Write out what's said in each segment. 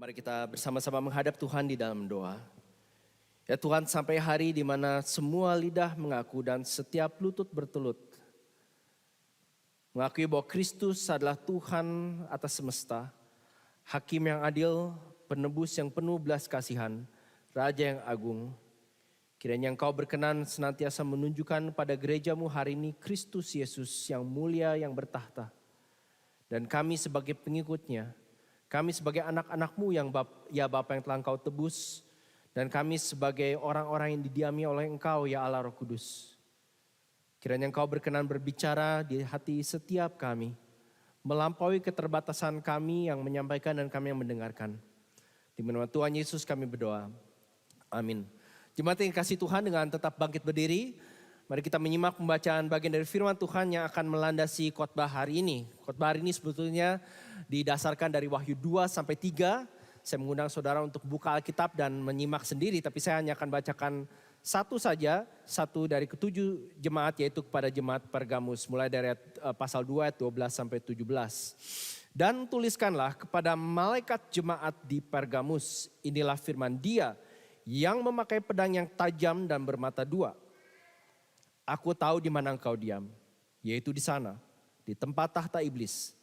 Mari kita bersama-sama menghadap Tuhan di dalam doa. Ya Tuhan, sampai hari di mana semua lidah mengaku dan setiap lutut bertelut mengakui bahwa Kristus adalah Tuhan atas semesta, Hakim yang adil, penebus yang penuh belas kasihan, Raja yang agung. Kiranya Engkau berkenan senantiasa menunjukkan pada gerejamu hari ini Kristus Yesus yang mulia yang bertahta. Dan kami sebagai pengikutnya, kami sebagai anak-anak-Mu yang Bapa yang telah Engkau tebus, dan kami sebagai orang-orang yang didiami oleh Engkau ya Allah Roh Kudus. Kiranya Engkau berkenan berbicara di hati setiap kami, melampaui keterbatasan kami yang menyampaikan dan kami yang mendengarkan. Di nama Tuhan Yesus kami berdoa. Amin. Jemaat yang kasih Tuhan, dengan tetap bangkit berdiri, mari kita menyimak pembacaan bagian dari firman Tuhan yang akan melandasi khotbah hari ini. Khotbah hari ini sebetulnya didasarkan dari Wahyu 2 sampai 3. Saya mengundang saudara untuk buka Alkitab dan menyimak sendiri, tapi saya hanya akan bacakan satu saja, satu dari ketujuh jemaat, yaitu kepada jemaat Pergamus, mulai dari pasal 2 ayat 12 sampai 17. Dan tuliskanlah kepada malaikat jemaat di Pergamus, inilah firman Dia yang memakai pedang yang tajam dan bermata dua. Aku tahu di mana engkau diam, yaitu di sana, di tempat tahta iblis.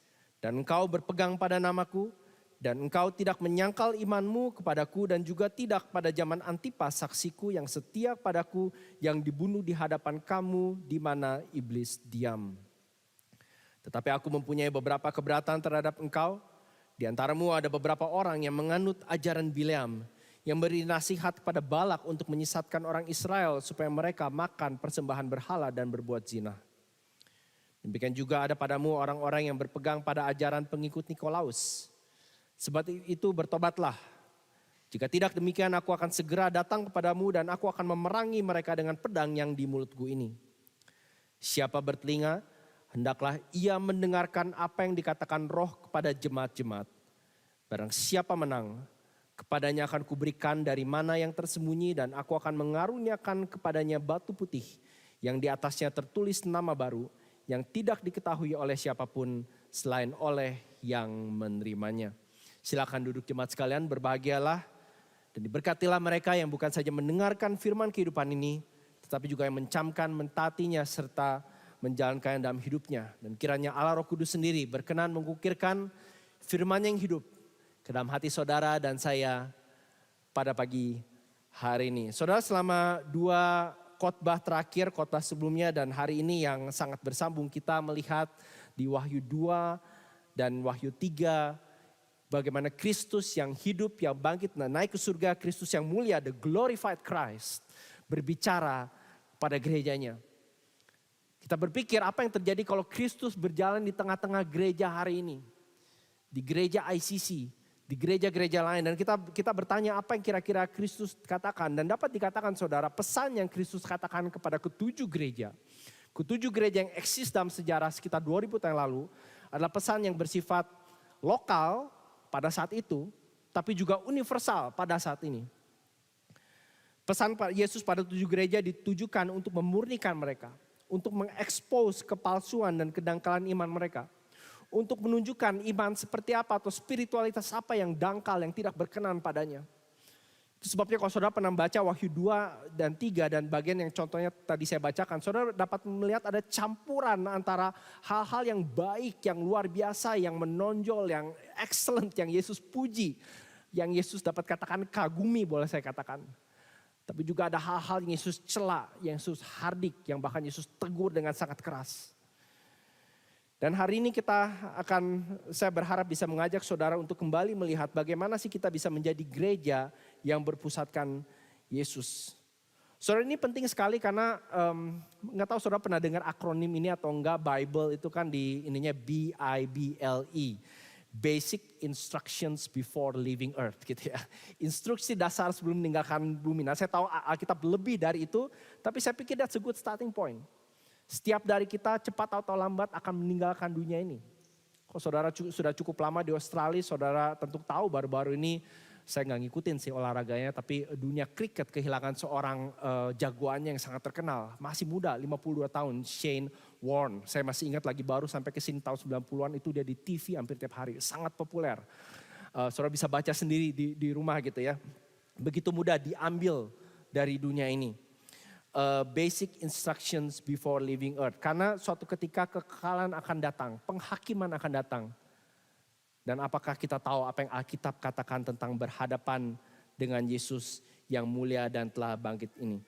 Dan engkau berpegang pada namaku, dan engkau tidak menyangkal imanmu kepadaku, dan juga tidak pada zaman Antipas saksiku yang setia padaku, yang dibunuh di hadapan kamu di mana iblis diam. Tetapi aku mempunyai beberapa keberatan terhadap engkau. Di antaramu ada beberapa orang yang menganut ajaran Bileam, yang beri nasihat kepada Balak untuk menyesatkan orang Israel supaya mereka makan persembahan berhala dan berbuat zina. Demikian juga ada padamu orang-orang yang berpegang pada ajaran pengikut Nikolaus. Sebab itu bertobatlah. Jika tidak demikian aku akan segera datang kepadamu dan aku akan memerangi mereka dengan pedang yang di mulutku ini. Siapa bertelinga, hendaklah ia mendengarkan apa yang dikatakan Roh kepada jemaat-jemaat. Barang siapa menang, kepadanya akan kuberikan dari mana yang tersembunyi, dan aku akan mengaruniakan kepadanya batu putih yang di atasnya tertulis nama baru yang tidak diketahui oleh siapapun selain oleh yang menerimanya. Silakan duduk jemaat sekalian, berbahagialah dan diberkatilah mereka yang bukan saja mendengarkan firman kehidupan ini, tetapi juga yang mencamkan, mentaatinya serta menjalankannya dalam hidupnya. Dan kiranya Allah Roh Kudus sendiri berkenan mengukirkan firman yang hidup ke dalam hati saudara dan saya pada pagi hari ini. Saudara, selama 2 khotbah terakhir, khotbah sebelumnya dan hari ini yang sangat bersambung, kita melihat di Wahyu 2 dan Wahyu 3 bagaimana Kristus yang hidup, yang bangkit, naik ke surga, Kristus yang mulia, the glorified Christ, berbicara pada gerejanya. Kita berpikir apa yang terjadi kalau Kristus berjalan di tengah-tengah gereja hari ini. Di gereja ICC, di gereja-gereja lain, dan kita bertanya apa yang kira-kira Kristus katakan. Dan dapat dikatakan saudara, pesan yang Kristus katakan kepada ketujuh gereja yang eksis dalam sejarah sekitar 2000 tahun lalu adalah pesan yang bersifat lokal pada saat itu, tapi juga universal pada saat ini. Pesan Yesus pada 7 gereja ditujukan untuk memurnikan mereka, untuk mengekspos kepalsuan dan kedangkalan iman mereka, untuk menunjukkan iman seperti apa atau spiritualitas apa yang dangkal, yang tidak berkenan padanya. Itu sebabnya kalau saudara pernah baca Wahyu 2 dan 3 dan bagian yang contohnya tadi saya bacakan, saudara dapat melihat ada campuran antara hal-hal yang baik, yang luar biasa, yang menonjol, yang excellent, yang Yesus puji, yang Yesus dapat katakan kagumi boleh saya katakan. Tapi juga ada hal-hal yang Yesus cela, yang Yesus hardik, yang bahkan Yesus tegur dengan sangat keras. Dan hari ini saya berharap bisa mengajak saudara untuk kembali melihat bagaimana sih kita bisa menjadi gereja yang berpusatkan Yesus. Saudara, ini penting sekali karena nggak tahu saudara pernah dengar akronim ini atau enggak. Bible itu kan di ininya BIBLE, Basic Instructions Before Leaving Earth gitu ya. Instruksi dasar sebelum meninggalkan bumi. Nah, saya tahu Alkitab lebih dari itu, tapi saya pikir that's a good starting point. Setiap dari kita cepat atau lambat akan meninggalkan dunia ini. Kalau saudara sudah cukup lama di Australia, saudara tentu tahu baru-baru ini, saya nggak ngikutin sih olahraganya, tapi dunia kriket kehilangan seorang jagoannya yang sangat terkenal. Masih muda, 52 tahun, Shane Warne. Saya masih ingat lagi baru sampai ke sini tahun 90-an itu dia di TV hampir tiap hari, sangat populer. Saudara bisa baca sendiri di rumah gitu ya. Begitu mudah diambil dari dunia ini. Basic instructions before leaving earth. Karena suatu ketika kekekalan akan datang, penghakiman akan datang. Dan apakah kita tahu apa yang Alkitab katakan tentang berhadapan dengan Yesus yang mulia dan telah bangkit ini.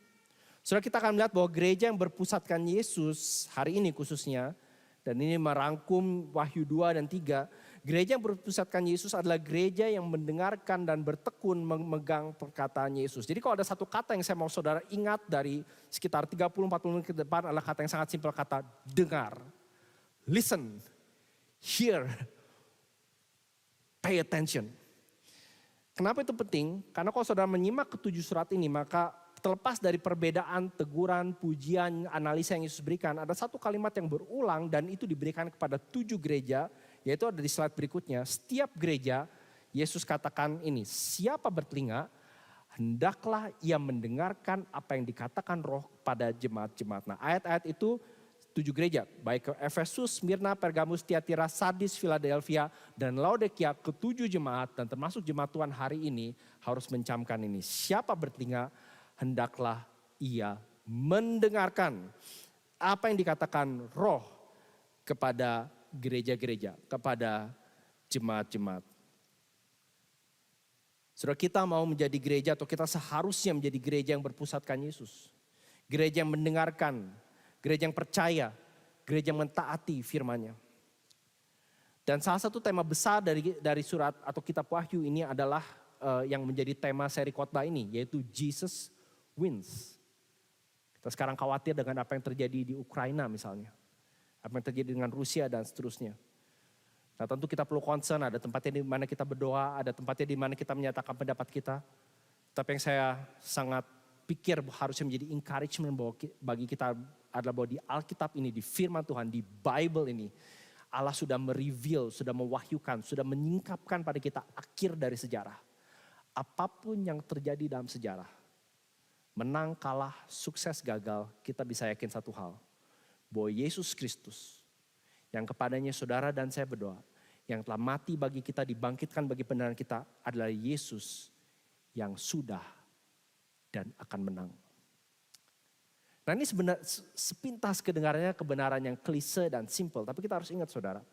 Saudara, kita akan melihat bahwa gereja yang berpusatkan Yesus hari ini khususnya, dan ini merangkum Wahyu 2 dan 3, gereja yang berpusatkan Yesus adalah gereja yang mendengarkan dan bertekun memegang perkataan Yesus. Jadi kalau ada satu kata yang saya mau saudara ingat dari sekitar 30-40 menit ke depan adalah kata yang sangat simpel, kata dengar. Listen, hear, pay attention. Kenapa itu penting? Karena kalau saudara menyimak ketujuh surat ini, maka terlepas dari perbedaan, teguran, pujian, analisa yang Yesus berikan, ada satu kalimat yang berulang dan itu diberikan kepada 7 gereja, yaitu ada di slide berikutnya. Setiap gereja, Yesus katakan ini, siapa bertelinga, hendaklah ia mendengarkan apa yang dikatakan Roh pada jemaat-jemaat. Nah, ayat-ayat itu 7 gereja, baik ke Efesus, Smyrna, Pergamus, Tiatira, Sardis, Philadelphia, dan Laodikia, ke-7 jemaat, dan termasuk jemaat Tuhan hari ini harus mencamkan ini. Siapa bertelinga, hendaklah ia mendengarkan apa yang dikatakan Roh kepada gereja-gereja, kepada jemaat-jemaat. Saudara, kita mau menjadi gereja atau kita seharusnya menjadi gereja yang berpusatkan Yesus. Gereja yang mendengarkan, gereja yang percaya, gereja yang mentaati firman-Nya. Dan salah satu tema besar dari surat atau kitab Wahyu ini adalah yang menjadi tema seri khotbah ini, yaitu Jesus wins. Kita sekarang khawatir dengan apa yang terjadi di Ukraina misalnya. Apa yang terjadi dengan Rusia dan seterusnya. Nah, tentu kita perlu concern, ada tempatnya di mana kita berdoa, ada tempatnya di mana kita menyatakan pendapat kita. Tapi yang saya sangat pikir harusnya menjadi encouragement bagi kita adalah bahwa di Alkitab ini, di firman Tuhan, di Bible ini, Allah sudah mereveal, sudah mewahyukan, sudah menyingkapkan pada kita akhir dari sejarah. Apapun yang terjadi dalam sejarah, menang, kalah, sukses, gagal, kita bisa yakin satu hal. Bahwa Yesus Kristus yang kepadanya saudara dan saya berdoa, yang telah mati bagi kita, dibangkitkan bagi pendengaran kita, adalah Yesus yang sudah dan akan menang. Nah, ini sebenarnya sepintas kedengarannya kebenaran yang klise dan simple. Tapi kita harus ingat saudara,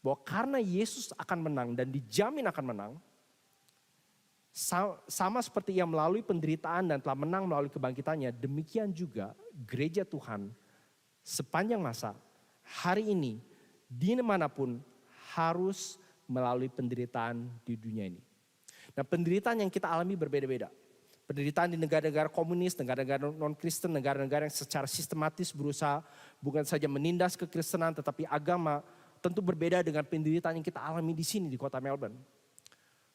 bahwa karena Yesus akan menang dan dijamin akan menang, sama seperti ia melalui penderitaan dan telah menang melalui kebangkitannya, demikian juga gereja Tuhan sepanjang masa, hari ini, dimanapun harus melalui penderitaan di dunia ini. Nah, penderitaan yang kita alami berbeda-beda. Penderitaan di negara-negara komunis, negara-negara non-Kristen, negara-negara yang secara sistematis berusaha bukan saja menindas kekristenan tetapi agama, tentu berbeda dengan penderitaan yang kita alami di sini di kota Melbourne.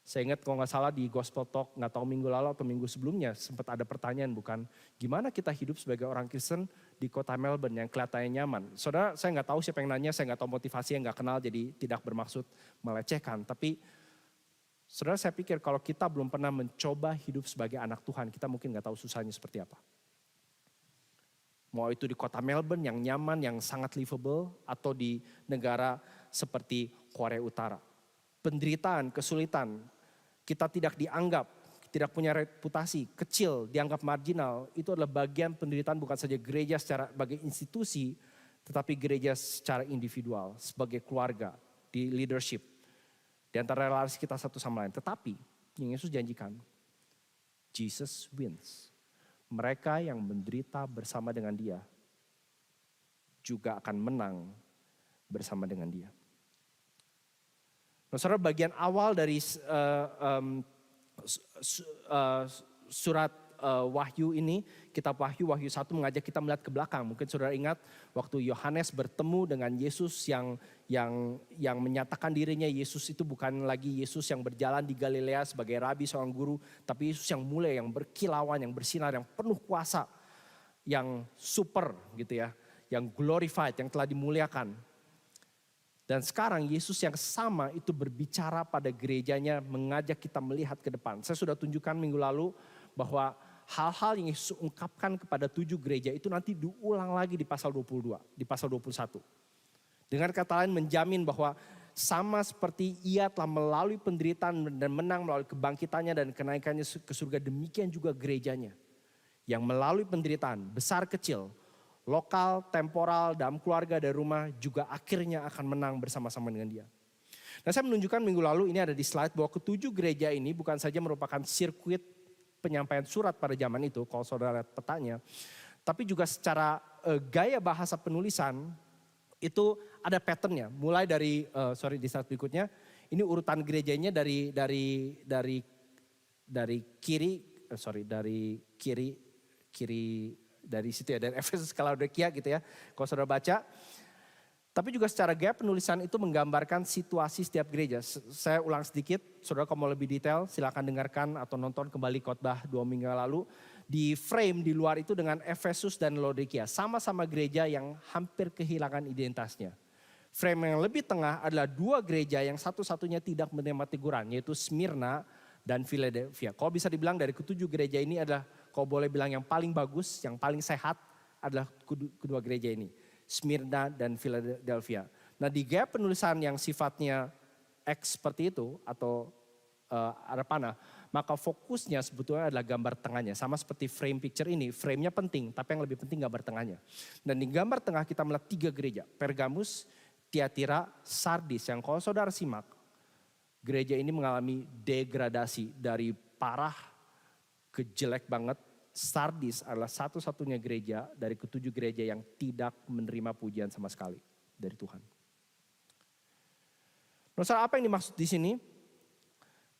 Saya ingat kalau nggak salah di Gospel Talk, nggak tahu minggu lalu atau minggu sebelumnya sempat ada pertanyaan bukan, gimana kita hidup sebagai orang Kristen di kota Melbourne yang kelihatannya nyaman. Saudara, saya nggak tahu siapa yang nanya, saya nggak tahu motivasinya, nggak kenal, jadi tidak bermaksud melecehkan. Tapi saudara, saya pikir kalau kita belum pernah mencoba hidup sebagai anak Tuhan, kita mungkin nggak tahu susahnya seperti apa. Mau itu di kota Melbourne yang nyaman, yang sangat livable, atau di negara seperti Korea Utara. Penderitaan, kesulitan, kita tidak dianggap, tidak punya reputasi, kecil, dianggap marginal, itu adalah bagian penderitaan bukan saja gereja sebagai institusi, tetapi gereja secara individual, sebagai keluarga, di leadership, di antara relasi kita satu sama lain. Tetapi yang Yesus janjikan, Jesus wins. Mereka yang menderita bersama dengan Dia juga akan menang bersama dengan Dia. Nah, saudara, bagian awal dari surat Wahyu ini, kitab Wahyu 1 mengajak kita melihat ke belakang. Mungkin saudara ingat waktu Yohanes bertemu dengan Yesus yang menyatakan dirinya Yesus itu bukan lagi Yesus yang berjalan di Galilea sebagai rabi, seorang guru, tapi Yesus yang mulia, yang berkilauan, yang bersinar, yang penuh kuasa, yang super gitu ya, yang glorified, yang telah dimuliakan. Dan sekarang Yesus yang sama itu berbicara pada gerejanya, mengajak kita melihat ke depan. Saya sudah tunjukkan minggu lalu bahwa hal-hal yang Yesus ungkapkan kepada 7 gereja itu nanti diulang lagi di pasal 22, di pasal 21. Dengan kata lain menjamin bahwa sama seperti ia telah melalui penderitaan dan menang melalui kebangkitannya dan kenaikannya ke surga, demikian juga gerejanya. Yang melalui penderitaan besar kecil, lokal, temporal, dalam keluarga dan rumah juga akhirnya akan menang bersama-sama dengan dia. Nah, saya menunjukkan minggu lalu, ini ada di slide, bahwa ketujuh gereja ini bukan saja merupakan sirkuit penyampaian surat pada zaman itu, kalau saudara lihat petanya, tapi juga secara gaya bahasa penulisan itu ada patternnya. Mulai dari, di slide berikutnya, ini urutan gerejanya dari situ ya, dari Efesus ke Laodikia gitu ya, kalau saudara baca. Tapi juga secara gaya penulisan itu menggambarkan situasi setiap gereja. Saya ulang sedikit, saudara kalau mau lebih detail silakan dengarkan atau nonton kembali khotbah 2 minggu lalu. Di frame di luar itu dengan Efesus dan Laodikia, sama-sama gereja yang hampir kehilangan identitasnya. Frame yang lebih tengah adalah 2 gereja yang satu-satunya tidak menerima teguran, yaitu Smyrna dan Philadelphia. Kalau bisa dibilang dari ketujuh gereja ini adalah, kalau boleh bilang yang paling bagus, yang paling sehat adalah kedua gereja ini. Smyrna dan Philadelphia. Nah, di gaya penulisan yang sifatnya X seperti itu atau arah panah, maka fokusnya sebetulnya adalah gambar tengahnya. Sama seperti frame picture ini, frame-nya penting, tapi yang lebih penting gambar tengahnya. Dan di gambar tengah kita melihat 3 gereja, Pergamus, Tiatira, Sardis, yang kalau saudara simak, gereja ini mengalami degradasi dari parah ke jelek banget. Sardis adalah satu-satunya gereja dari ketujuh gereja yang tidak menerima pujian sama sekali dari Tuhan. Nah, apa yang dimaksud di sini?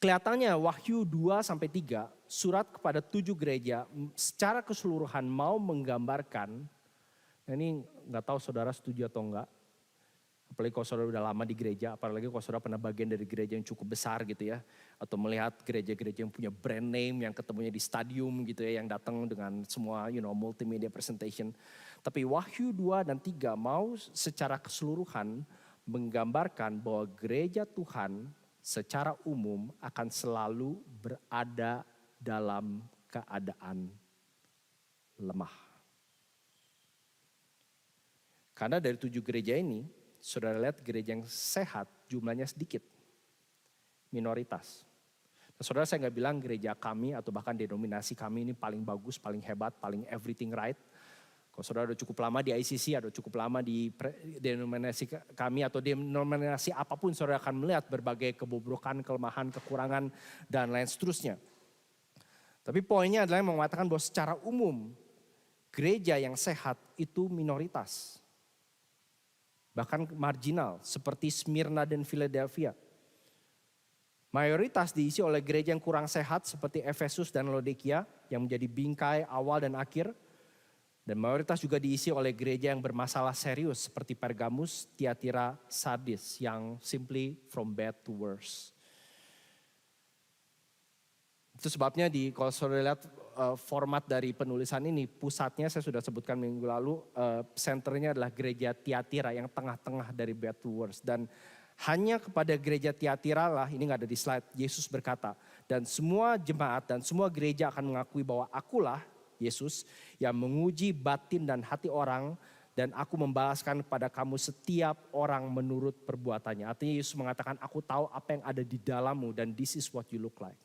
Kelihatannya Wahyu 2-3 surat kepada 7 gereja secara keseluruhan mau menggambarkan, nah ini nggak tahu saudara setuju atau enggak. Apalagi kalau saudara udah lama di gereja, apalagi kalau saudara pernah bagian dari gereja yang cukup besar gitu ya. Atau melihat gereja-gereja yang punya brand name, yang ketemunya di stadium gitu ya, yang datang dengan semua multimedia presentation. Tapi Wahyu 2 dan 3 mau secara keseluruhan menggambarkan bahwa gereja Tuhan secara umum akan selalu berada dalam keadaan lemah. Karena dari 7 gereja ini, saudara lihat gereja yang sehat jumlahnya sedikit, minoritas. Nah, saudara, saya nggak bilang gereja kami atau bahkan denominasi kami ini paling bagus, paling hebat, paling everything right. Kalau saudara udah cukup lama di ICC, ada cukup lama di denominasi kami atau denominasi apapun, saudara akan melihat berbagai kebobrokan, kelemahan, kekurangan, dan lain seterusnya. Tapi poinnya adalah mengatakan bahwa secara umum gereja yang sehat itu minoritas. Bahkan marginal seperti Smyrna dan Philadelphia. Mayoritas diisi oleh gereja yang kurang sehat seperti Efesus dan Laodikia yang menjadi bingkai awal dan akhir. Dan mayoritas juga diisi oleh gereja yang bermasalah serius seperti Pergamus, Tiatira, Sardis yang simply from bad to worse. Itu sebabnya kalau saudara lihat format dari penulisan ini, pusatnya saya sudah sebutkan minggu lalu, senternya adalah gereja Tiatira yang tengah-tengah dari bad to worse. Dan hanya kepada gereja Tiatira lah, ini gak ada di slide, Yesus berkata, dan semua jemaat dan semua gereja akan mengakui bahwa akulah Yesus yang menguji batin dan hati orang, dan aku membalaskan kepada kamu setiap orang menurut perbuatannya. Artinya Yesus mengatakan, aku tahu apa yang ada di dalammu dan this is what you look like.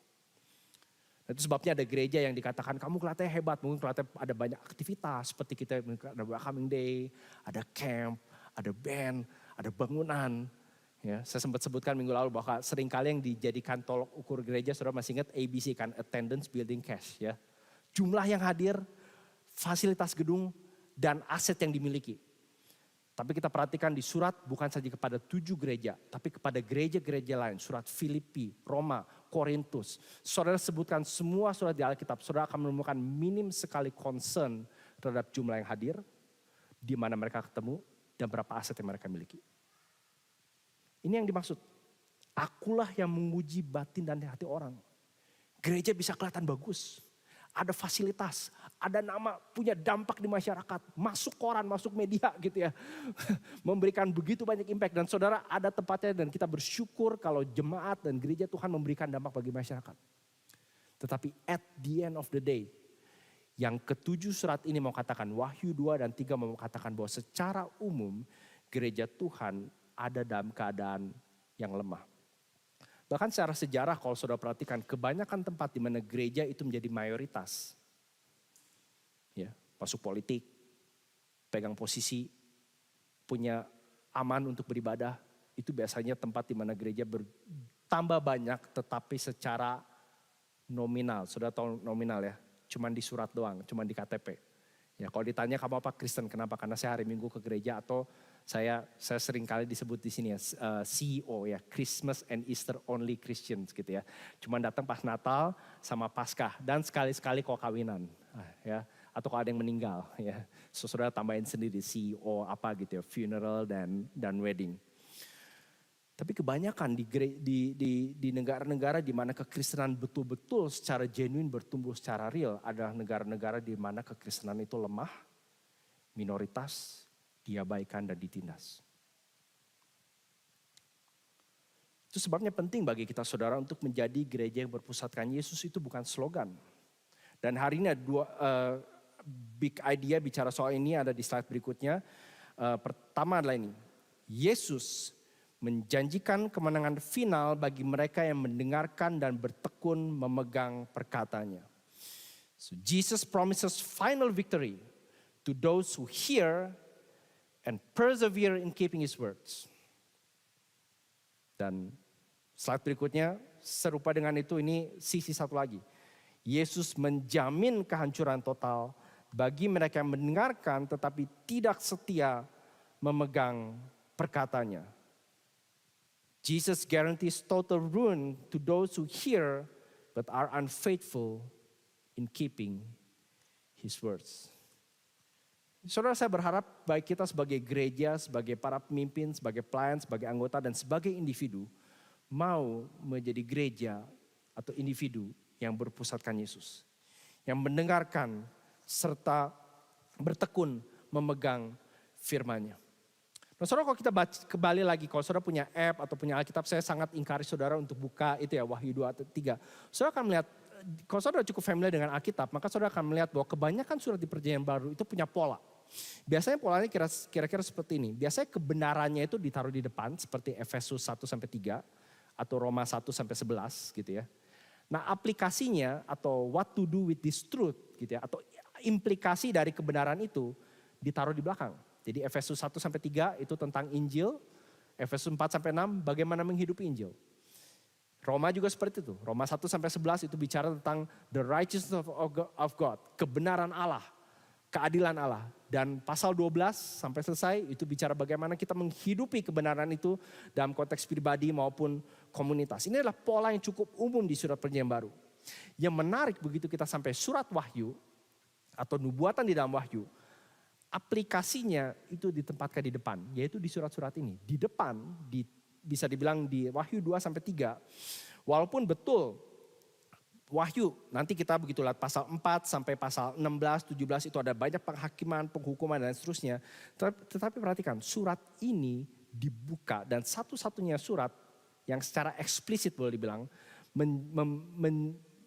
Itu sebabnya ada gereja yang dikatakan kamu kelihatannya hebat, mungkin kelihatannya ada banyak aktivitas seperti kita ada welcoming day, ada camp, ada band, ada bangunan. Ya, saya sempat sebutkan minggu lalu bahwa seringkali yang dijadikan tolok ukur gereja, saudara masih ingat ABC kan, attendance, building, cash ya. Jumlah yang hadir, fasilitas gedung, dan aset yang dimiliki. Tapi kita perhatikan di surat bukan saja kepada 7 gereja, tapi kepada gereja-gereja lain. Surat Filipi, Roma, Korintus. Saudara sebutkan semua surat di Alkitab, saudara akan menemukan minim sekali concern terhadap jumlah yang hadir, di mana mereka ketemu, dan berapa aset yang mereka miliki. Ini yang dimaksud. Akulah yang menguji batin dan hati orang. Gereja bisa kelihatan bagus. Ada fasilitas, ada nama, punya dampak di masyarakat, masuk koran, masuk media gitu ya. Memberikan begitu banyak impact dan saudara ada tempatnya dan kita bersyukur kalau jemaat dan gereja Tuhan memberikan dampak bagi masyarakat. Tetapi at the end of the day, yang ketujuh surat ini mau katakan, Wahyu 2 dan 3 mau katakan bahwa secara umum gereja Tuhan ada dalam keadaan yang lemah. Bahkan secara sejarah kalau saudara perhatikan, kebanyakan tempat di mana gereja itu menjadi mayoritas. Ya, masuk politik, pegang posisi, punya aman untuk beribadah, itu biasanya tempat di mana gereja bertambah banyak tetapi secara nominal. Saudara tahu nominal ya, cuman di surat doang, cuman di KTP. Ya, kalau ditanya kamu apa Kristen, kenapa? Karena saya hari Minggu ke gereja, atau saya sering kali disebut di sini ya CEO ya, Christmas and Easter only Christians gitu ya. Cuman datang pas Natal sama Paskah dan sekali-sekali kok kawinan ya, atau kalau ada yang meninggal ya. Saudara tambahin sendiri CEO apa gitu ya, funeral dan wedding. Tapi kebanyakan di negara-negara di mana kekristenan betul-betul secara genuine bertumbuh secara real, adalah negara-negara di mana kekristenan itu lemah, minoritas, diabaikan dan ditindas. Itu sebabnya penting bagi kita saudara untuk menjadi gereja yang berpusatkan Yesus. Itu bukan slogan. Dan hari ini ada dua big idea bicara soal ini, ada di slide berikutnya. Pertama adalah ini, Yesus menjanjikan kemenangan final bagi mereka yang mendengarkan dan bertekun memegang perkataannya. So Jesus promises final victory to those who hear and persevere in keeping His words. Dan slide berikutnya serupa dengan itu, ini sisi satu lagi. Yesus menjamin kehancuran total bagi mereka yang mendengarkan tetapi tidak setia memegang perkataannya. Jesus guarantees total ruin to those who hear but are unfaithful in keeping His words. Saudara, saya berharap baik kita sebagai gereja, sebagai para pemimpin, sebagai pelayan, sebagai anggota dan sebagai individu mau menjadi gereja atau individu yang berpusatkan Yesus, yang mendengarkan serta bertekun memegang firman-Nya. Nah saudara, kalau kita kembali lagi, kalau saudara punya app atau punya Alkitab, saya sangat encourage saudara untuk buka itu ya, Wahyu 2 atau 3. Saudara akan melihat, kalau saudara cukup familiar dengan Alkitab, maka saudara akan melihat bahwa kebanyakan surat di Perjanjian Baru itu punya pola. Biasanya polanya kira-kira seperti ini. Biasanya kebenarannya itu ditaruh di depan, seperti Efesus 1-3 atau Roma 1-11 gitu ya. Nah aplikasinya atau what to do with this truth gitu ya, atau implikasi dari kebenaran itu ditaruh di belakang. Jadi Efesus 1-3 itu tentang Injil, Efesus 4-6 bagaimana menghidupi Injil. Roma juga seperti itu, Roma 1-11 itu bicara tentang the righteousness of God, kebenaran Allah, keadilan Allah. Dan pasal 12 sampai selesai itu bicara bagaimana kita menghidupi kebenaran itu dalam konteks pribadi maupun komunitas. Ini adalah pola yang cukup umum di surat Perjanjian Baru. Yang menarik begitu kita sampai surat Wahyu atau nubuatan di dalam Wahyu, aplikasinya itu ditempatkan di depan, yaitu di surat-surat ini. Di depan, bisa dibilang di Wahyu 2-3, walaupun betul Wahyu, nanti kita begitu lihat pasal 4 sampai pasal 16, 17 itu ada banyak penghakiman, penghukuman dan seterusnya. Tetapi perhatikan, surat ini dibuka dan satu-satunya surat yang secara eksplisit boleh dibilang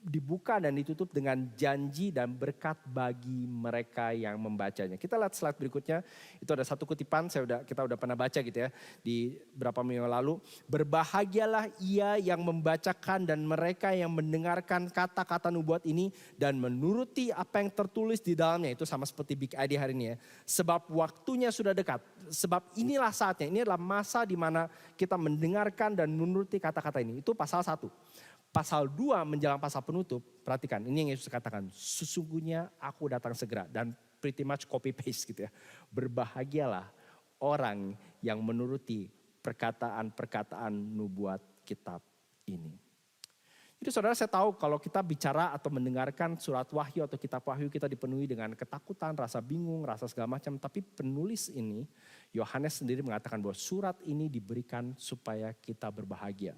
dibuka dan ditutup dengan janji dan berkat bagi mereka yang membacanya. Kita lihat slide berikutnya, itu ada satu kutipan, kita udah pernah baca gitu ya di beberapa minggu lalu. Berbahagialah ia yang membacakan dan mereka yang mendengarkan kata-kata nubuat ini dan menuruti apa yang tertulis di dalamnya. Itu sama seperti Big ID hari ini ya. Sebab waktunya sudah dekat. Sebab inilah saatnya, ini adalah masa di mana kita mendengarkan dan menuruti kata-kata ini. Itu pasal 1. Pasal 2 menjelang pasal penutup, perhatikan ini yang Yesus katakan, sesungguhnya aku datang segera, dan pretty much copy paste gitu ya. Berbahagialah orang yang menuruti perkataan-perkataan nubuat kitab ini. Jadi saudara, saya tahu kalau kita bicara atau mendengarkan surat Wahyu atau kitab Wahyu, kita dipenuhi dengan ketakutan, rasa bingung, rasa segala macam. Tapi penulis ini, Yohanes sendiri mengatakan bahwa surat ini diberikan supaya kita berbahagia.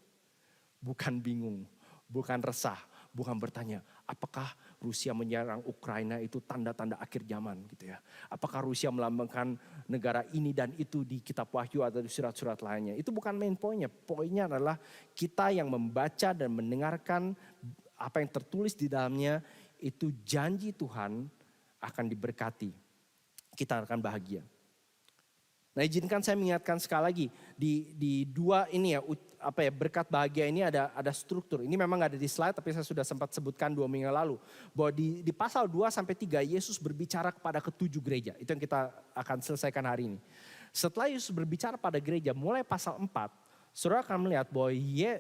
Bukan bingung, bukan resah, bukan bertanya apakah Rusia menyerang Ukraina itu tanda-tanda akhir zaman gitu ya. Apakah Rusia melambangkan negara ini dan itu di kitab Wahyu atau di surat-surat lainnya. Itu bukan main poinnya. Poinnya adalah kita yang membaca dan mendengarkan apa yang tertulis di dalamnya, itu janji Tuhan akan diberkati. Kita akan bahagia. Nah izinkan saya mengingatkan sekali lagi di dua ini ya, berkat bahagia ini ada struktur. Ini memang gak ada di slide tapi saya sudah sempat sebutkan 2 minggu lalu. Bahwa di pasal 2-3 Yesus berbicara kepada ke-7 gereja. Itu yang kita akan selesaikan hari ini. Setelah Yesus berbicara pada gereja mulai pasal 4. Saudara akan melihat bahwa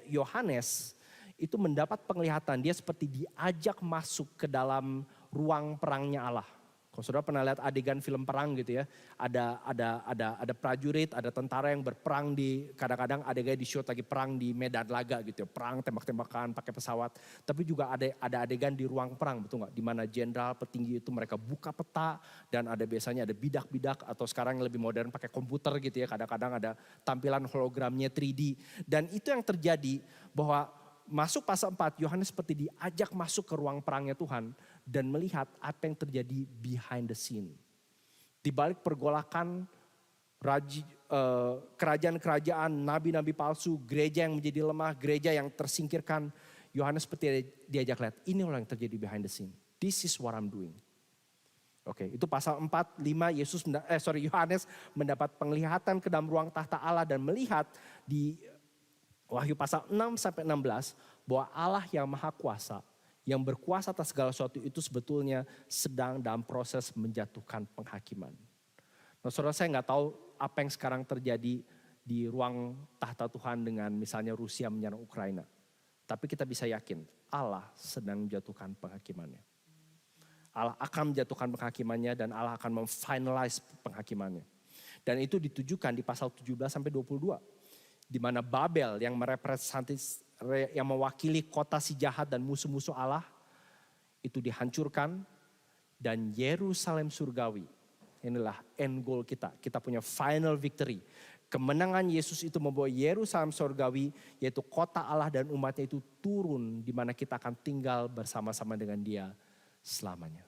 Yohanes itu mendapat penglihatan. Dia seperti diajak masuk ke dalam ruang perangnya Allah. Kalau saudara pernah lihat adegan film perang gitu ya, ada prajurit, ada tentara yang berperang kadang-kadang adegan di shoot lagi perang di medan laga gitu ya, perang tembak-tembakan pakai pesawat. Tapi juga ada adegan di ruang perang, betul nggak? Di mana jenderal petinggi itu mereka buka peta dan biasanya ada bidak-bidak atau sekarang yang lebih modern pakai komputer gitu ya, kadang-kadang ada tampilan hologramnya 3D. Dan itu yang terjadi bahwa masuk pasal 4, Yohanes seperti diajak masuk ke ruang perangnya Tuhan dan melihat apa yang terjadi behind the scene. Di balik pergolakan kerajaan-kerajaan, nabi-nabi palsu, gereja yang menjadi lemah, gereja yang tersingkirkan, Yohanes seperti diajak lihat, ini loh yang terjadi behind the scene. This is what I'm doing. Oke, itu pasal 4, 5 Yohanes mendapat penglihatan ke dalam ruang tahta Allah dan melihat di Wahyu pasal 6-16 bahwa Allah yang maha kuasa, yang berkuasa atas segala sesuatu itu sebetulnya sedang dalam proses menjatuhkan penghakiman. Nah, saudara, saya nggak tahu apa yang sekarang terjadi di ruang tahta Tuhan dengan misalnya Rusia menyerang Ukraina. Tapi kita bisa yakin Allah sedang menjatuhkan penghakimannya. Allah akan menjatuhkan penghakimannya dan Allah akan memfinalize penghakimannya. Dan itu ditujukan di pasal 17-22. Di mana Babel yang yang mewakili kota si jahat dan musuh-musuh Allah itu dihancurkan, dan Yerusalem surgawi, inilah end goal kita. Kita punya final victory. Kemenangan Yesus itu membawa Yerusalem surgawi, yaitu kota Allah dan umatnya itu turun, di mana kita akan tinggal bersama-sama dengan Dia selamanya.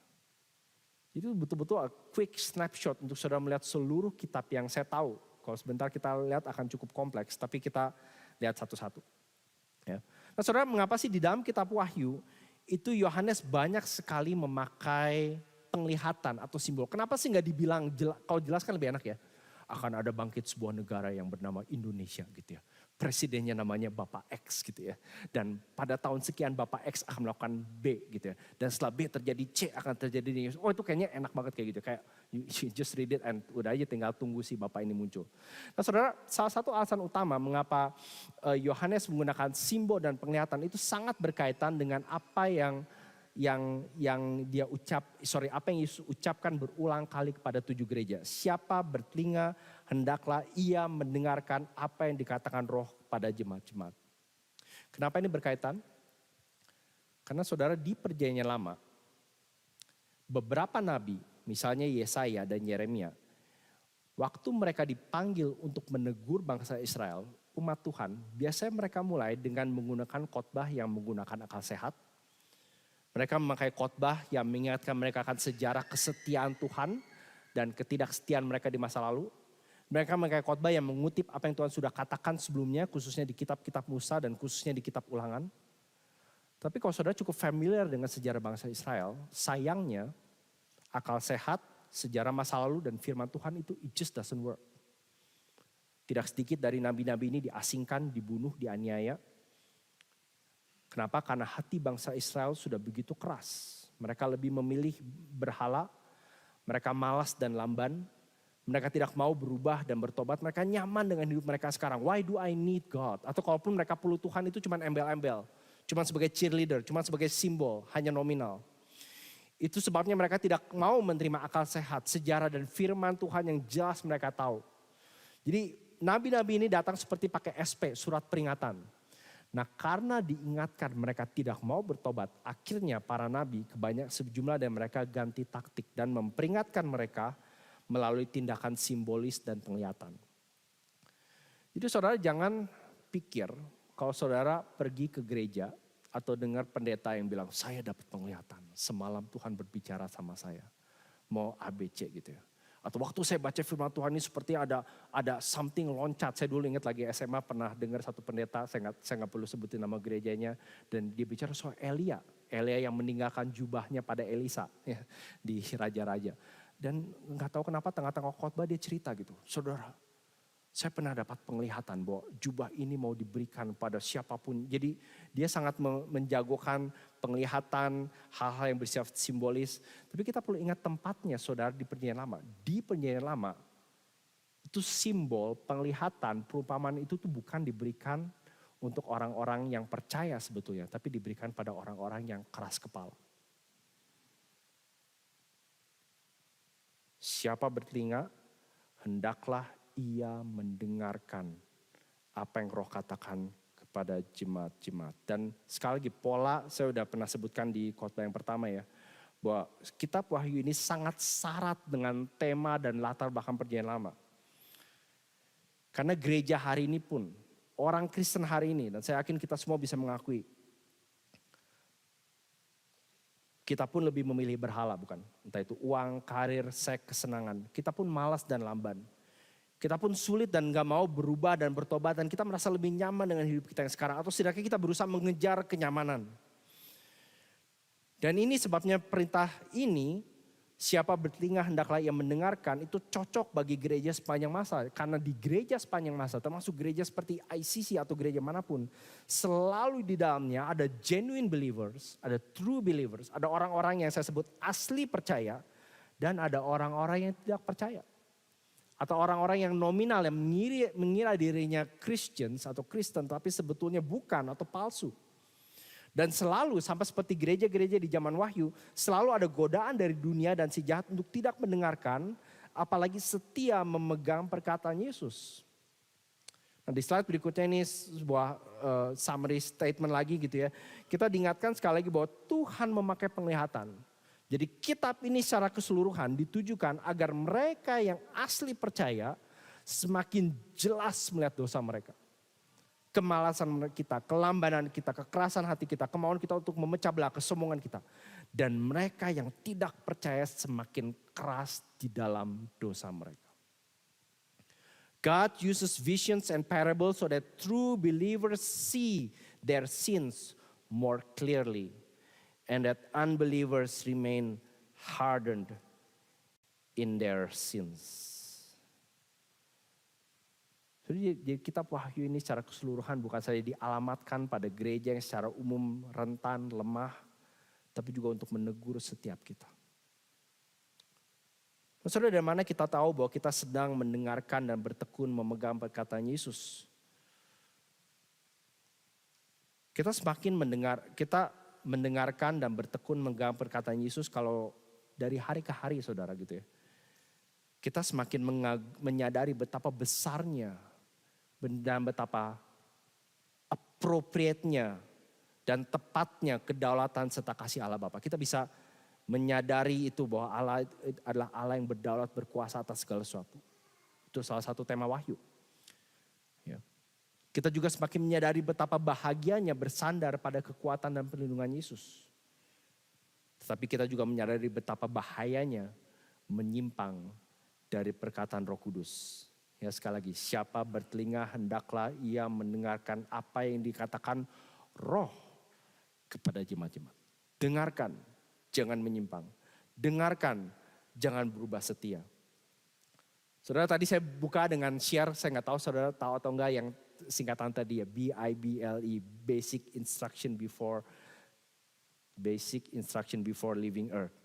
Itu betul-betul a quick snapshot untuk saudara melihat seluruh kitab yang saya tahu. Kalau sebentar kita lihat akan cukup kompleks, tapi kita lihat satu-satu. Ya. Nah, saudara, mengapa sih di dalam kitab Wahyu itu Yohanes banyak sekali memakai penglihatan atau simbol? Kenapa sih nggak dibilang, kalau jelaskan lebih enak ya. Akan ada bangkit sebuah negara yang bernama Indonesia gitu ya. Presidennya namanya Bapak X gitu ya. Dan pada tahun sekian Bapak X akan melakukan B gitu ya. Dan setelah B terjadi C akan terjadi ini. Oh, itu kayaknya enak banget kayak gitu. Kayak you just read it and udah aja tinggal tunggu si Bapak ini muncul. Nah, saudara, salah satu alasan utama mengapa Yohanes menggunakan simbol dan penglihatan itu sangat berkaitan dengan apa yang apa yang Yesus ucapkan berulang kali kepada 7 gereja. Siapa bertelinga hendaklah ia mendengarkan apa yang dikatakan Roh pada jemaat-jemaat. Kenapa ini berkaitan? Karena saudara, di Perjanjian Lama beberapa nabi, misalnya Yesaya dan Yeremia, waktu mereka dipanggil untuk menegur bangsa Israel, umat Tuhan, biasanya mereka mulai dengan menggunakan khotbah yang menggunakan akal sehat. Mereka memakai khotbah yang mengingatkan mereka akan sejarah kesetiaan Tuhan dan ketidaksetiaan mereka di masa lalu. Mereka memakai khotbah yang mengutip apa yang Tuhan sudah katakan sebelumnya, khususnya di kitab-kitab Musa dan khususnya di kitab Ulangan. Tapi kalau saudara cukup familiar dengan sejarah bangsa Israel, sayangnya akal sehat, sejarah masa lalu dan firman Tuhan itu it just doesn't work. Tidak sedikit dari nabi-nabi ini diasingkan, dibunuh, dianiaya. Kenapa? Karena hati bangsa Israel sudah begitu keras. Mereka lebih memilih berhala, mereka malas dan lamban, mereka tidak mau berubah dan bertobat, mereka nyaman dengan hidup mereka sekarang. Why do I need God? Atau kalaupun mereka perlu Tuhan itu cuma embel-embel, cuma sebagai cheerleader, cuma sebagai simbol, hanya nominal. Itu sebabnya mereka tidak mau menerima akal sehat, sejarah dan firman Tuhan yang jelas mereka tahu. Jadi nabi-nabi ini datang seperti pakai SP, surat peringatan. Nah, karena diingatkan mereka tidak mau bertobat, akhirnya para nabi sejumlah dari mereka ganti taktik dan memperingatkan mereka melalui tindakan simbolis dan penglihatan. Jadi saudara jangan pikir kalau saudara pergi ke gereja atau dengar pendeta yang bilang saya dapat penglihatan, semalam Tuhan berbicara sama saya, mau ABC gitu ya. Atau waktu saya baca firman Tuhan ini seperti ada something loncat. Saya dulu ingat lagi SMA pernah dengar satu pendeta, saya nggak perlu sebutin nama gerejanya, dan dia bicara soal Elia yang meninggalkan jubahnya pada Elisa ya, di Raja-Raja. Dan nggak tahu kenapa tengah-tengah khotbah dia cerita gitu, saudara, Saya pernah dapat penglihatan bahwa jubah ini mau diberikan pada siapapun. Jadi dia sangat menjagokan penglihatan, hal-hal yang bersifat simbolis. Tapi kita perlu ingat tempatnya saudara di perjanjian lama. Di perjanjian lama itu simbol, penglihatan, perumpamaan itu tuh bukan diberikan untuk orang-orang yang percaya sebetulnya. Tapi diberikan pada orang-orang yang keras kepala. Siapa bertelinga, hendaklah ia mendengarkan apa yang Roh katakan kepada jemaat-jemaat. Dan sekali lagi pola saya sudah pernah sebutkan di khotbah yang pertama ya. Bahwa kitab Wahyu ini sangat syarat dengan tema dan latar belakang perjanjian lama. Karena gereja hari ini pun, orang Kristen hari ini, dan saya yakin kita semua bisa mengakui. Kita pun lebih memilih berhala bukan? Entah itu uang, karir, seks, kesenangan. Kita pun malas dan lamban. Kita pun sulit dan gak mau berubah dan bertobat dan kita merasa lebih nyaman dengan hidup kita yang sekarang. Atau setidaknya kita berusaha mengejar kenyamanan. Dan ini sebabnya perintah ini, siapa bertelinga hendaklah ia mendengarkan, itu cocok bagi gereja sepanjang masa. Karena di gereja sepanjang masa, termasuk gereja seperti ICC atau gereja manapun, selalu di dalamnya ada genuine believers, ada true believers, ada orang-orang yang saya sebut asli percaya, dan ada orang-orang yang tidak percaya. Atau orang-orang yang nominal yang mengira dirinya Christians atau Kristen tapi sebetulnya bukan atau palsu. Dan selalu sampai seperti gereja-gereja di zaman Wahyu selalu ada godaan dari dunia dan si jahat untuk tidak mendengarkan apalagi setia memegang perkataan Yesus. Nah di slide berikutnya ini sebuah summary statement lagi gitu ya. Kita diingatkan sekali lagi bahwa Tuhan memakai penglihatan. Jadi kitab ini secara keseluruhan ditujukan agar mereka yang asli percaya semakin jelas melihat dosa mereka. Kemalasan kita, kelambanan kita, kekerasan hati kita, kemauan kita untuk memecah belah kesombongan kita. Dan mereka yang tidak percaya semakin keras di dalam dosa mereka. God uses visions and parables so that true believers see their sins more clearly. And that unbelievers remain hardened in their sins. Jadi kitab Wahyu ini secara keseluruhan bukan saja dialamatkan pada gereja yang secara umum rentan, lemah. Tapi juga untuk menegur setiap kita. Saudara, dari mana kita tahu bahwa kita sedang mendengarkan dan bertekun memegang perkataan Yesus? Kita semakin mendengarkan dan bertekun memegang perkataan Yesus kalau dari hari ke hari saudara gitu ya. Kita semakin menyadari betapa besarnya dan betapa appropriate-nya dan tepatnya kedaulatan serta kasih Allah Bapa. Kita bisa menyadari itu bahwa Allah adalah Allah yang berdaulat berkuasa atas segala sesuatu. Itu salah satu tema Wahyu. Ya. Kita juga semakin menyadari betapa bahagianya bersandar pada kekuatan dan perlindungan Yesus. Tetapi kita juga menyadari betapa bahayanya menyimpang dari perkataan Roh Kudus. Ya sekali lagi, siapa bertelinga hendaklah ia mendengarkan apa yang dikatakan Roh kepada jemaat-jemaat. Dengarkan, jangan menyimpang. Dengarkan, jangan berubah setia. Saudara tadi saya buka dengan share, saya gak tahu saudara tahu atau enggak yang singkatan tadi ya, BIBLE, Basic Instruction Before Leaving Earth.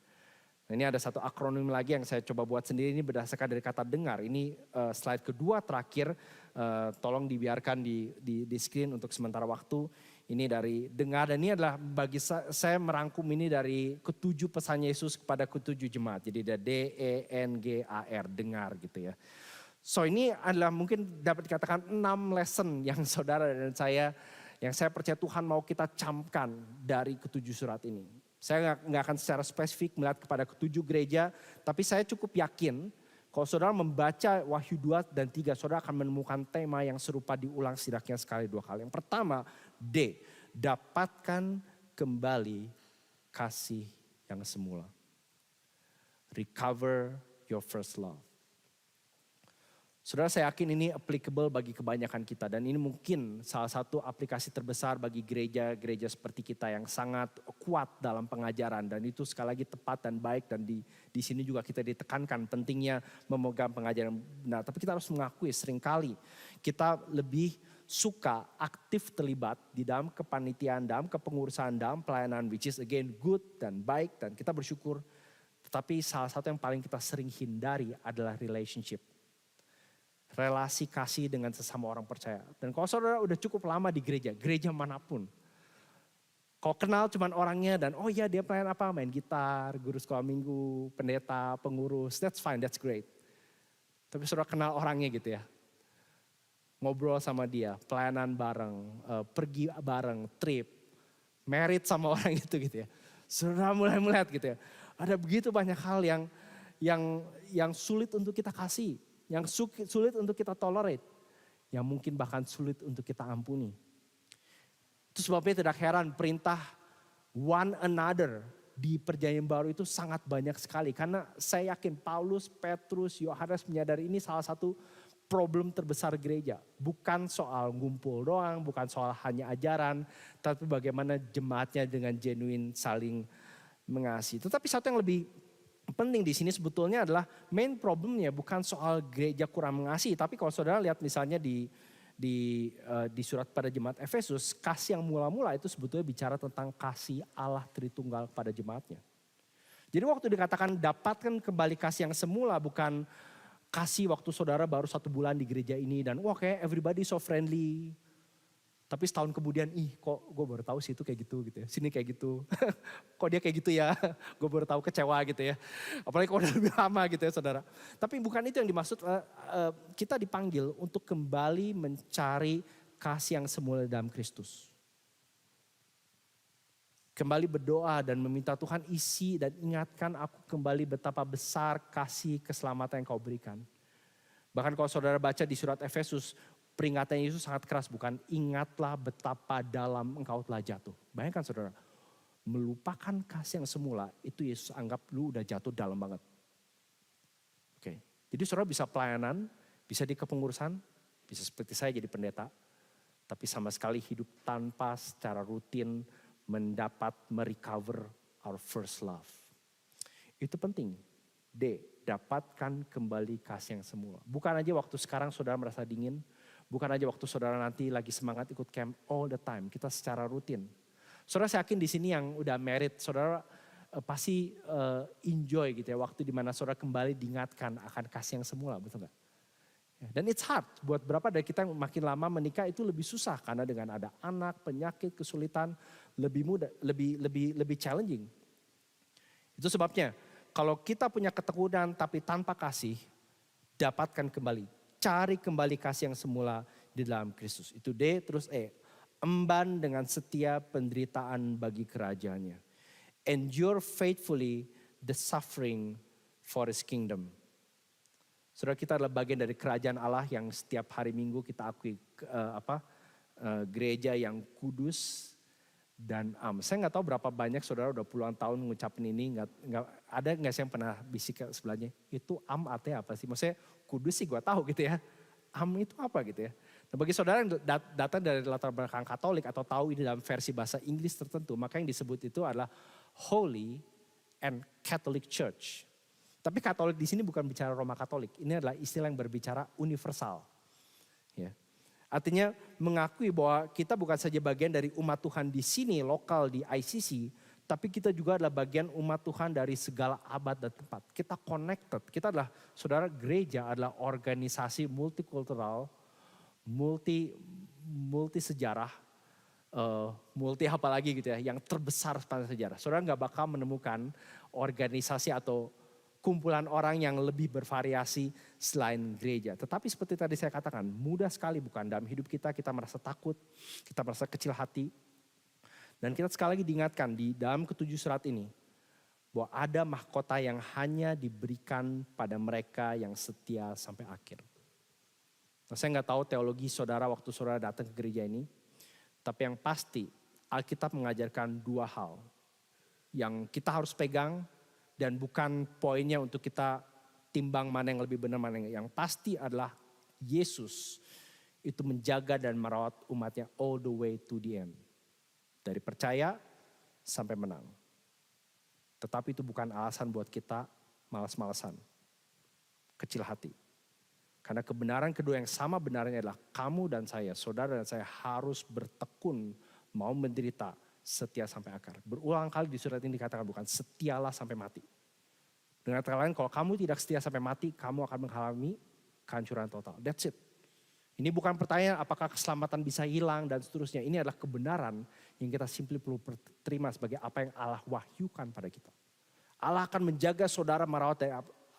Nah, ini ada satu akronim lagi yang saya coba buat sendiri, ini berdasarkan dari kata dengar. Ini slide kedua terakhir, tolong dibiarkan di screen untuk sementara waktu. Ini dari dengar dan ini adalah bagi saya merangkum ini dari ketujuh pesan Yesus kepada ketujuh jemaat. Jadi ada DENGAR, dengar gitu ya. So ini adalah mungkin dapat dikatakan 6 lesson yang saudara dan saya, yang saya percaya Tuhan mau kita camkan dari ketujuh surat ini. Saya nggak akan secara spesifik melihat kepada ketujuh gereja, tapi saya cukup yakin kalau saudara membaca Wahyu 2 dan 3, saudara akan menemukan tema yang serupa diulang setidaknya sekali 2 kali. Yang pertama, D, dapatkan kembali kasih yang semula. Recover your first love. Saudara, saya yakin ini applicable bagi kebanyakan kita dan ini mungkin salah satu aplikasi terbesar bagi gereja-gereja seperti kita yang sangat kuat dalam pengajaran, dan itu sekali lagi tepat dan baik, dan di sini juga kita ditekankan pentingnya memegang pengajaran benar. Tapi kita harus mengakui seringkali kita lebih suka aktif terlibat di dalam kepanitiaan, dalam kepengurusan, dalam pelayanan, which is again good dan baik dan kita bersyukur. Tetapi salah satu yang paling kita sering hindari adalah relationship. Relasi kasih dengan sesama orang percaya. Dan kalau saudara udah cukup lama di gereja manapun. Kalau kenal cuman orangnya dan oh iya dia pelayan apa, main gitar, guru sekolah minggu, pendeta, pengurus, that's fine, that's great. Tapi saudara kenal orangnya gitu ya. Ngobrol sama dia, pelayanan bareng, pergi bareng, trip, married sama orang itu gitu ya. Saudara mulai melihat gitu ya. Ada begitu banyak hal yang sulit untuk kita kasih. Yang sulit untuk kita tolerate. Yang mungkin bahkan sulit untuk kita ampuni. Itu sebabnya tidak heran perintah one another di perjanjian baru itu sangat banyak sekali. Karena saya yakin Paulus, Petrus, Yohanes menyadari ini salah satu problem terbesar gereja. Bukan soal ngumpul doang, bukan soal hanya ajaran. Tapi bagaimana jemaatnya dengan genuine saling mengasihi. Tetapi satu yang lebih penting di sini sebetulnya adalah main problemnya bukan soal gereja kurang mengasihi, tapi kalau saudara lihat misalnya di surat pada jemaat Efesus, kasih yang mula-mula itu sebetulnya bicara tentang kasih Allah Tritunggal pada jemaatnya. Jadi waktu dikatakan dapatkan kembali kasih yang semula, bukan kasih waktu saudara baru 1 bulan di gereja ini dan wah kayak everybody so friendly. Tapi setahun kemudian, kok gue baru tahu sih itu kayak gitu ya. Sini kayak gitu. Kok dia kayak gitu ya. Gue baru tahu, kecewa gitu ya. Apalagi kalau udah lebih lama gitu ya saudara. Tapi bukan itu yang dimaksud. Kita dipanggil untuk kembali mencari kasih yang semula dalam Kristus. Kembali berdoa dan meminta Tuhan isi dan ingatkan aku kembali betapa besar kasih keselamatan yang kau berikan. Bahkan kalau saudara baca di surat Efesus, peringatan Yesus sangat keras, bukan? Ingatlah betapa dalam engkau telah jatuh. Bayangkan saudara, melupakan kasih yang semula, itu Yesus anggap lu udah jatuh dalam banget. Oke, jadi saudara bisa pelayanan, bisa di kepengurusan, bisa seperti saya jadi pendeta. Tapi sama sekali hidup tanpa secara rutin mendapat merecover our first love. Itu penting. D, dapatkan kembali kasih yang semula. Bukan aja waktu sekarang saudara merasa dingin, bukan aja waktu saudara nanti lagi semangat ikut camp, all the time. Kita secara rutin. Saudara saya yakin di sini yang udah married, saudara pasti enjoy gitu ya. Waktu dimana saudara kembali diingatkan akan kasih yang semula, betul gak? Dan it's hard, buat berapa dari kita yang makin lama menikah itu lebih susah. Karena dengan ada anak, penyakit, kesulitan, lebih mudah, lebih challenging. Itu sebabnya kalau kita punya ketekunan tapi tanpa kasih, dapatkan kembali. Cari kembali kasih yang semula di dalam Kristus. Itu D, terus E. Emban dengan setia penderitaan bagi kerajaannya. Endure faithfully the suffering for his kingdom. Saudara, kita adalah bagian dari kerajaan Allah yang setiap hari Minggu kita akui gereja yang kudus dan Saya nggak tahu berapa banyak saudara udah puluhan tahun ngucapin ini, ada nggak sih yang pernah bisik ke sebelahnya? Itu artinya apa sih? Maksudnya kudus sih gue tahu gitu ya. Itu apa gitu ya? Nah, bagi saudara yang datang dari latar belakang Katolik atau tahu ini dalam versi bahasa Inggris tertentu, maka yang disebut itu adalah Holy and Catholic Church. Tapi Katolik di sini bukan bicara Roma Katolik, ini adalah istilah yang berbicara universal. Ya. Artinya mengakui bahwa kita bukan saja bagian dari umat Tuhan di sini, lokal di ICC, tapi kita juga adalah bagian umat Tuhan dari segala abad dan tempat. Kita connected, kita adalah, saudara, gereja adalah organisasi multikultural, multi sejarah, multi apa lagi gitu ya, yang terbesar sepanjang sejarah. Saudara nggak bakal menemukan organisasi atau kumpulan orang yang lebih bervariasi selain gereja. Tetapi seperti tadi saya katakan, mudah sekali bukan dalam hidup kita merasa takut, kita merasa kecil hati. Dan kita sekali lagi diingatkan di dalam ketujuh surat ini, bahwa ada mahkota yang hanya diberikan pada mereka yang setia sampai akhir. Nah, saya nggak tahu teologi saudara waktu saudara datang ke gereja ini, tapi yang pasti Alkitab mengajarkan dua hal yang kita harus pegang. Dan bukan poinnya untuk kita timbang mana yang lebih benar, mana yang pasti adalah Yesus itu menjaga dan merawat umatnya all the way to the end. Dari percaya sampai menang. Tetapi itu bukan alasan buat kita malas-malasan, kecil hati. Karena kebenaran kedua yang sama benarnya adalah kamu dan saya, saudara dan saya harus bertekun, mau menderita, setia sampai akar. Berulang kali di surat ini dikatakan bukan setialah sampai mati. Dengan kata lain, kalau kamu tidak setia sampai mati, kamu akan mengalami kehancuran total. That's it. Ini bukan pertanyaan apakah keselamatan bisa hilang dan seterusnya. Ini adalah kebenaran yang kita simply perlu terima sebagai apa yang Allah wahyukan pada kita. Allah akan menjaga saudara merawat dari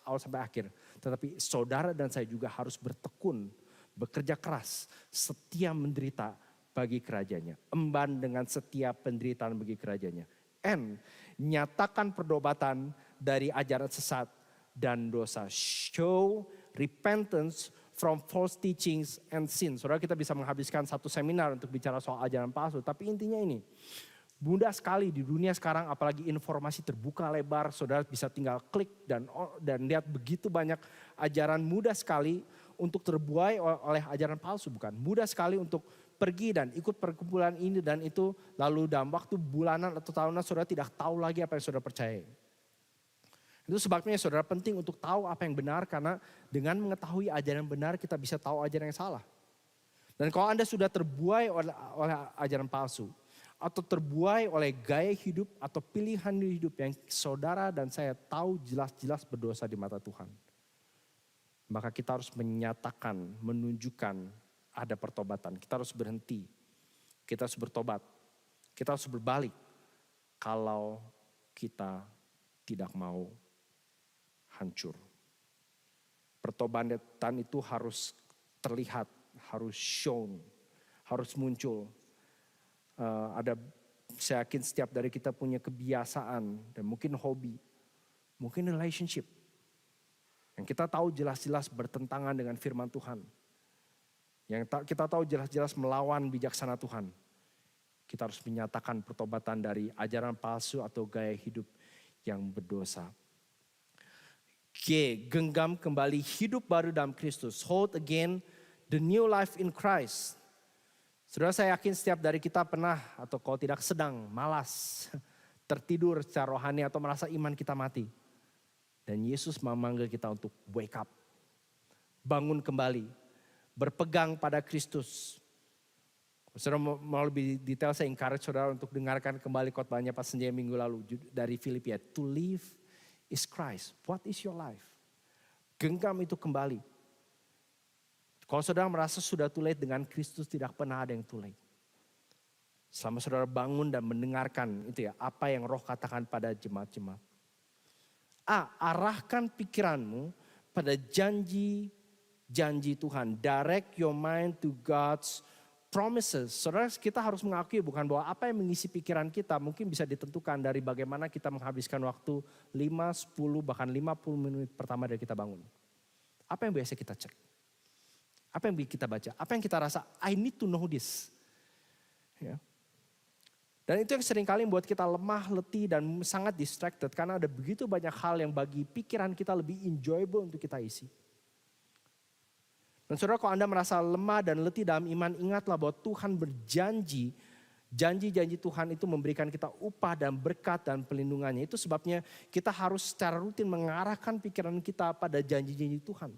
awal sampai akhir. Tetapi saudara dan saya juga harus bertekun, bekerja keras, setia menderita bagi kerajaannya. Emban dengan setiap penderitaan bagi kerajaannya. And nyatakan perdobatan dari ajaran sesat dan dosa. Show repentance from false teachings and sin. Saudara, kita bisa menghabiskan satu seminar untuk bicara soal ajaran palsu. Tapi intinya ini, mudah sekali di dunia sekarang apalagi informasi terbuka lebar. Saudara bisa tinggal klik dan lihat begitu banyak ajaran, mudah sekali untuk terbuai oleh ajaran palsu, bukan? Mudah sekali untuk pergi dan ikut perkumpulan ini dan itu. Lalu dalam waktu bulanan atau tahunan saudara tidak tahu lagi apa yang saudara percaya. Itu sebabnya saudara penting untuk tahu apa yang benar, karena dengan mengetahui ajaran benar kita bisa tahu ajaran yang salah. Dan kalau Anda sudah terbuai oleh ajaran palsu atau terbuai oleh gaya hidup atau pilihan hidup yang saudara dan saya tahu jelas-jelas berdosa di mata Tuhan, maka kita harus menyatakan, menunjukkan ada pertobatan. Kita harus berhenti, kita harus bertobat, kita harus berbalik kalau kita tidak mau hancur. Pertobatan itu harus terlihat, harus shown, harus muncul. Saya yakin setiap dari kita punya kebiasaan dan mungkin hobi, mungkin relationship yang kita tahu jelas-jelas bertentangan dengan firman Tuhan. Yang kita tahu jelas-jelas melawan bijaksana Tuhan. Kita harus menyatakan pertobatan dari ajaran palsu atau gaya hidup yang berdosa. G, genggam kembali hidup baru dalam Kristus. Hold again the new life in Christ. Saudara, saya yakin setiap dari kita pernah atau kalau tidak sedang malas, tertidur secara rohani atau merasa iman kita mati. Dan Yesus memanggil kita untuk wake up, bangun kembali, berpegang pada Kristus. Saudara mau lebih detail, saya encourage saudara untuk dengarkan kembali khotbahnya pas Senja minggu lalu dari Filipi. To live is Christ. What is your life? Genggam itu kembali. Kalau saudara merasa sudah too late, dengan Kristus tidak pernah ada yang too late. Selama saudara bangun dan mendengarkan itu ya, apa yang Roh katakan pada jemaat-jemaat. Arahkan pikiranmu pada janji Tuhan. Direct your mind to God's promises. Saudara, kita harus mengakui bukan bahwa apa yang mengisi pikiran kita mungkin bisa ditentukan dari bagaimana kita menghabiskan waktu 5, 10, bahkan 50 menit pertama dari kita bangun. Apa yang biasa kita cek? Apa yang kita baca? Apa yang kita rasa? I need to know this. Ya. Dan itu yang seringkali membuat kita lemah, letih, dan sangat distracted. Karena ada begitu banyak hal yang bagi pikiran kita lebih enjoyable untuk kita isi. Dan saudara, kalau Anda merasa lemah dan letih dalam iman, ingatlah bahwa Tuhan berjanji. Janji-janji Tuhan itu memberikan kita upah dan berkat dan pelindungannya. Itu sebabnya kita harus secara rutin mengarahkan pikiran kita pada janji-janji Tuhan.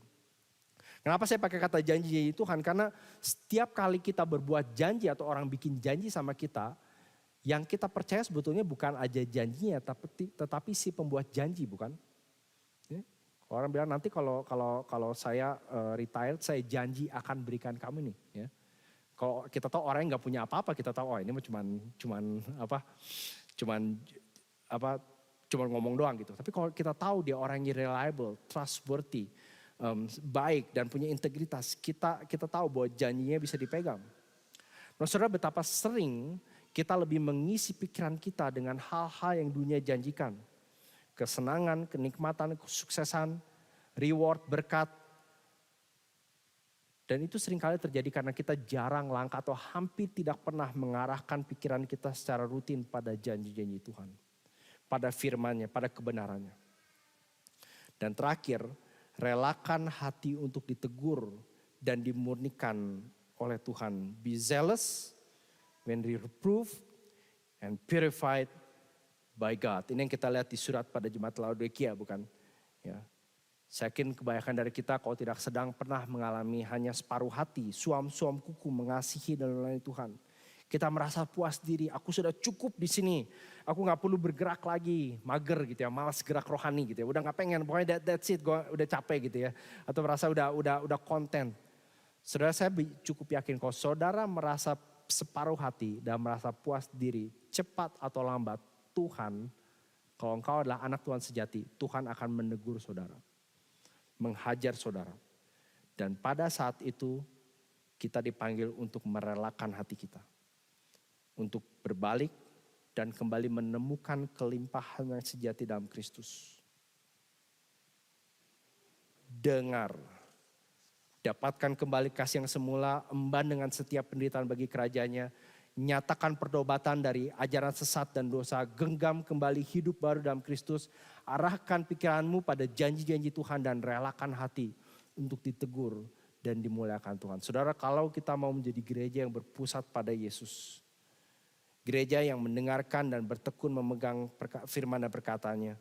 Kenapa saya pakai kata janji-janji Tuhan? Karena setiap kali kita berbuat janji atau orang bikin janji sama kita, yang kita percaya sebetulnya bukan aja janjinya, tetapi si pembuat janji, bukan? Orang bilang nanti kalau saya retired, saya janji akan berikan kamu nih. Ya. Kalau kita tahu orang yang nggak punya apa-apa, kita tahu ini mah cuman ngomong doang gitu. Tapi kalau kita tahu dia orang yang reliable, trustworthy, baik dan punya integritas, kita tahu bahwa janjinya bisa dipegang. Nah, saudara, betapa sering kita lebih mengisi pikiran kita dengan hal-hal yang dunia janjikan. Kesenangan, kenikmatan, kesuksesan, reward, berkat. Dan itu seringkali terjadi karena kita jarang langkah atau hampir tidak pernah mengarahkan pikiran kita secara rutin pada janji-janji Tuhan. Pada firman-Nya, pada kebenarannya. Dan terakhir, relakan hati untuk ditegur dan dimurnikan oleh Tuhan. Be zealous when reproved and purified by God. Ini yang kita lihat di surat pada jemaat Laodikia, bukan? Ya. Saya yakin kebanyakan dari kita kalau tidak sedang pernah mengalami hanya separuh hati, suam-suam kuku mengasihi dan melayani Tuhan. Kita merasa puas diri, aku sudah cukup di sini. Aku gak perlu bergerak lagi, mager gitu ya, malas gerak rohani gitu ya. Udah gak pengen, pokoknya that's it, gue udah capek gitu ya. Atau merasa udah konten. Saudara, saya cukup yakin kalau saudara merasa separuh hati dan merasa puas diri, cepat atau lambat, Tuhan, kalau engkau adalah anak Tuhan sejati, Tuhan akan menegur saudara, menghajar saudara. Dan pada saat itu kita dipanggil untuk merelakan hati kita. Untuk berbalik dan kembali menemukan kelimpahan yang sejati dalam Kristus. Dengar, dapatkan kembali kasih yang semula, emban dengan setiap penderitaan bagi kerajaannya. Nyatakan pertobatan dari ajaran sesat dan dosa, genggam kembali hidup baru dalam Kristus. Arahkan pikiranmu pada janji-janji Tuhan dan relakan hati untuk ditegur dan dimuliakan Tuhan. Saudara, kalau kita mau menjadi gereja yang berpusat pada Yesus, gereja yang mendengarkan dan bertekun memegang firman dan perkataannya,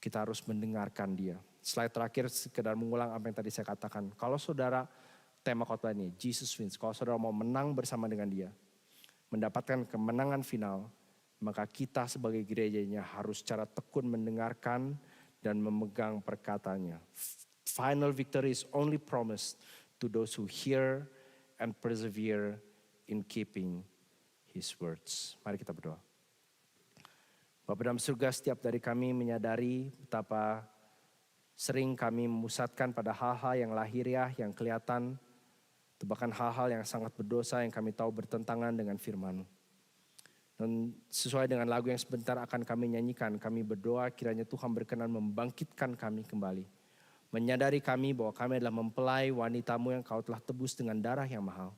kita harus mendengarkan dia. Slide terakhir sekedar mengulang apa yang tadi saya katakan. Kalau saudara, tema khotbah ini, Jesus wins. Kalau saudara mau menang bersama dengan dia, mendapatkan kemenangan final, maka kita sebagai gerejanya harus secara tekun mendengarkan dan memegang perkataannya. Final victory is only promised to those who hear and persevere in keeping His words. Mari kita berdoa. Bapa dalam surga, setiap dari kami menyadari betapa sering kami memusatkan pada hal-hal yang lahiriah, yang kelihatan, atau bahkan hal-hal yang sangat berdosa yang kami tahu bertentangan dengan firman. Dan sesuai dengan lagu yang sebentar akan kami nyanyikan, kami berdoa kiranya Tuhan berkenan membangkitkan kami kembali. Menyadari kami bahwa kami adalah mempelai wanitamu yang kau telah tebus dengan darah yang mahal.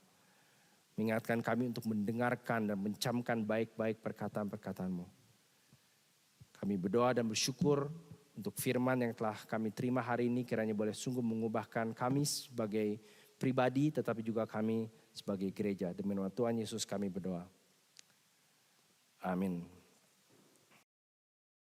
Mengingatkan kami untuk mendengarkan dan mencamkan baik-baik perkataan-perkataanmu. Kami berdoa dan bersyukur untuk firman yang telah kami terima hari ini, kiranya boleh sungguh mengubahkan kami sebagai pribadi tetapi juga kami sebagai gereja. Demi nama Tuhan Yesus kami berdoa. Amin.